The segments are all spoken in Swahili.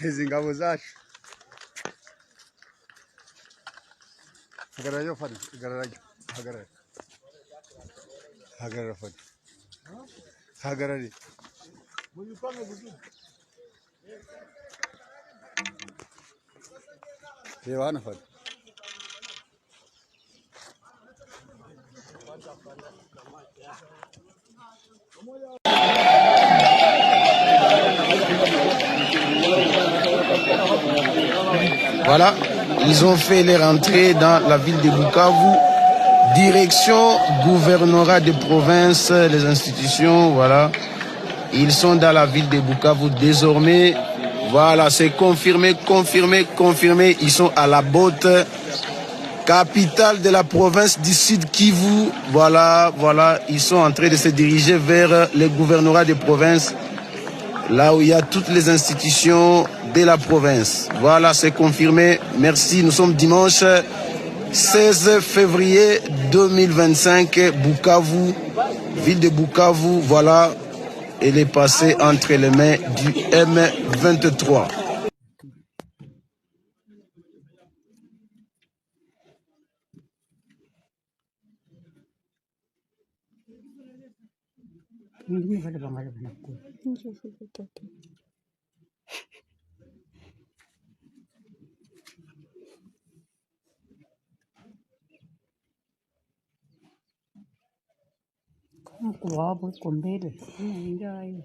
izi ngabo zacu. Hagarara yo Fadi, hagarara Fadi. Hagarara. Reba hano Fadi. Voilà, ils ont fait leur entrée dans la ville de Bukavu. Direction gouvernorat de province, les institutions, voilà. Ils sont dans la ville de Bukavu désormais. Voilà, c'est confirmé. Ils sont à la Botte, capitale de la province du Sud Kivu. Voilà, ils sont en train de se diriger vers le gouvernorat de province, là où il y a toutes les institutions de la province. Voilà, c'est confirmé. Merci, nous sommes dimanche 16 février 2025, Bukavu, ville de Bukavu, voilà, elle est passée entre les mains du M23. Kuwapo iko mbele njai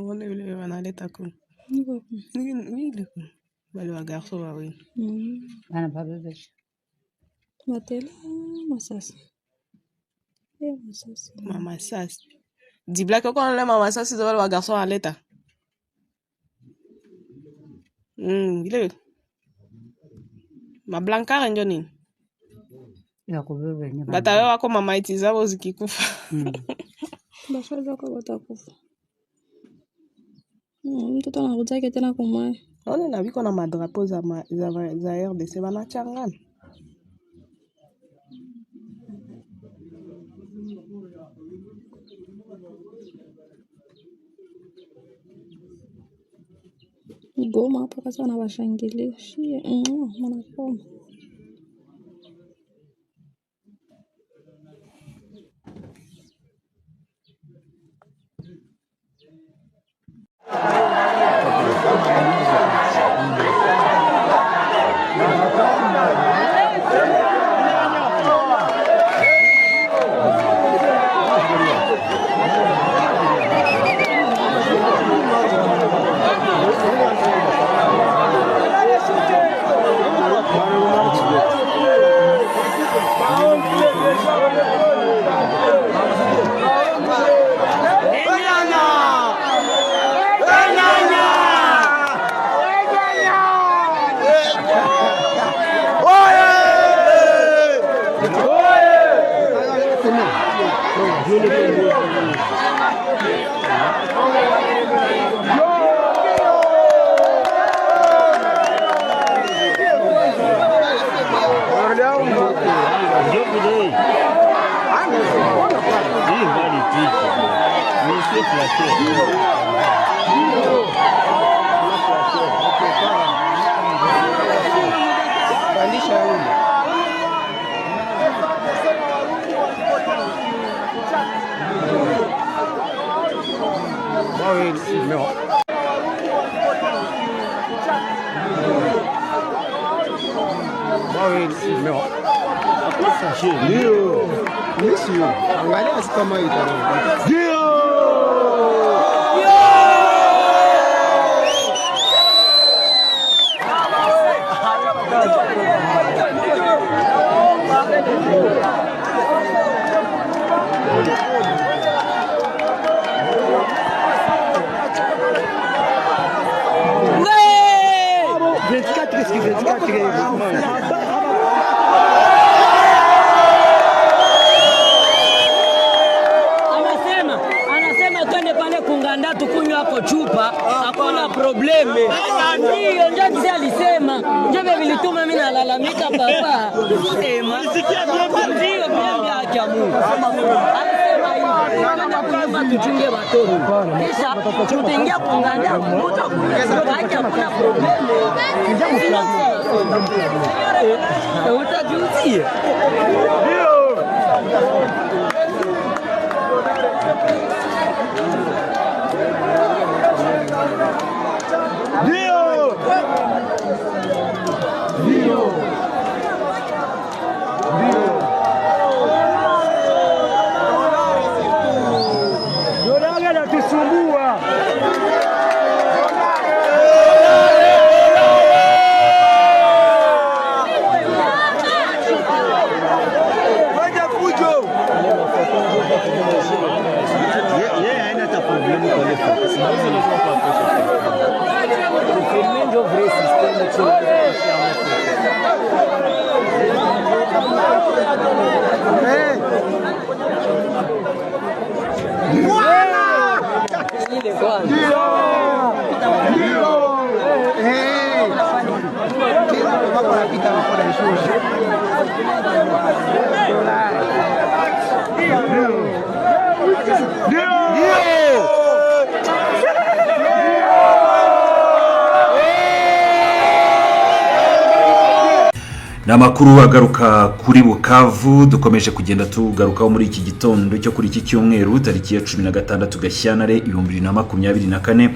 wale vile wanaleta ku vile wale wa garso wa wewe ana babesha matela masasi mama sasi di black ko le mama sasi wale wa garso wanaleta vile ma blanca ndio nini ya kubebe nyama batawe wako mama itizabo zikikufa bashaza kwa watakufa mtoto anakuja tena kumai wale na biko na madrapo za RDC banachangana Goma hapo kasa wanawashangilia shie mwanakoma Ndio. Ndio. Angalia kama itaruka. Ndio. Anasema twende pale kunganda tukunywa hapo chupa, hakuna probleme. Ndio ndio alisema. Ndio vilituma mimi nalalamika papa. Sema. Ndio pia Mungu. kunyumba tuchunge watoto. Kisha tutaingia kuungana utakuja kuna probleme. Utajuzie. Namakuru agaruka kuri Bukavu dukomeje kugenda tugarukaho muri iki gitondo cyo kuri iki cyumweru tariki ya 16 Gashyantare 2024.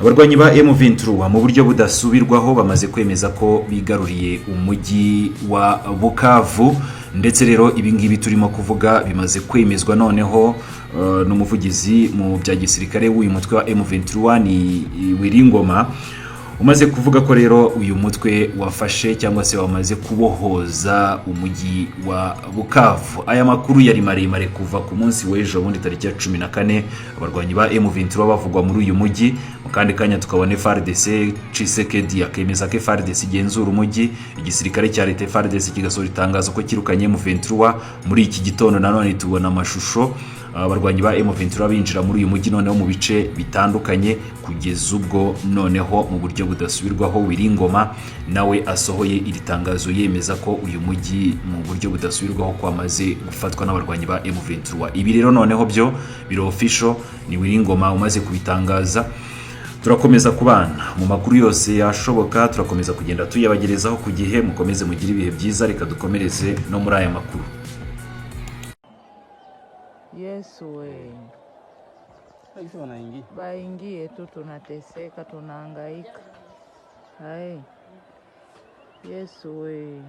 Abarwanyi ba M23 mu buryo budasubirwaho bamaze kwemeza ko bigaruriye umujyi wa Bukavu, ndetse rero ibingibi turimo kuvuga bimaze kwemezwa noneho n'umuvugizi mu bya gisirikare w'uyu mutwe wa M23 ni Wiringoma, umaze kuvuga ko rero uyu mutwe wafashe cyangwa se wamaze kubohoza umujyi wa Bukavu. Aya makuru yari maremare kuva ku munsi w'ejo bundi tariki ya 14 abarwanyi ba M23 bavugwa muri uyu mujyi, mu kandi kanya tukabone FARDC Tshisekedi akemeza ko FARDC igenzura umujyi, igisirikare cya leta FARDC kigasohora itangazo ko kirukanye M23. Muri iki gitondo nanone tubona amashusho abarwanyi ba M23 binjira muri uyu mujyi noneho mu bice bitandukanye, kugeza ubwo noneho mu buryo budasubirwaho Wiringoma nawe asohoye iri tangazo yemeza ko uyu mujyi mu buryo budasubirwaho kwamaze gufatwa n'abarwanyi ba M23. Ibi rero noneho byo biro official ni Wiringoma umaze kubitangaza. Turakomeza kubana mu makuru yose yashoboka, turakomeza kugenda tuyabagerezaho ku gihe. Mukomeze mugire ibihe byiza, reka dukomereze no muri aya makuru. Yesu we, baingie tu, tunateseka, tunahangaika. Hai, Yesu we.